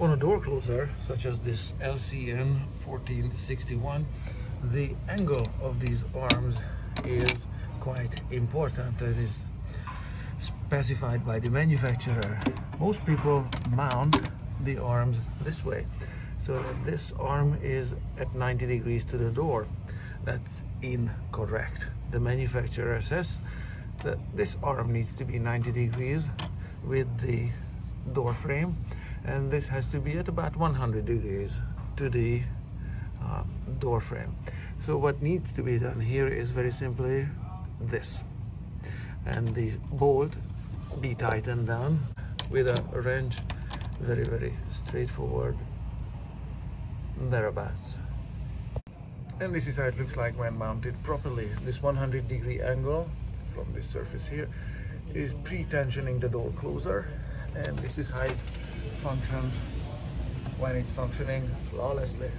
On a door closer, such as this LCN 1461, the angle of these arms is quite important, as is specified by the manufacturer. Most people mount the arms this way, so that this arm is at 90 degrees to the door. That's incorrect. The manufacturer says that this arm needs to be 90 degrees with the door frame, and this has to be at about 100 degrees to the door frame. So what needs to be done here is very simply this, and the bolt be tightened down with a wrench, very straightforward, thereabouts. And this is how it looks like when mounted properly. This 100-degree angle from this surface here is pre-tensioning the door closer, and this is how it functions when it's functioning flawlessly.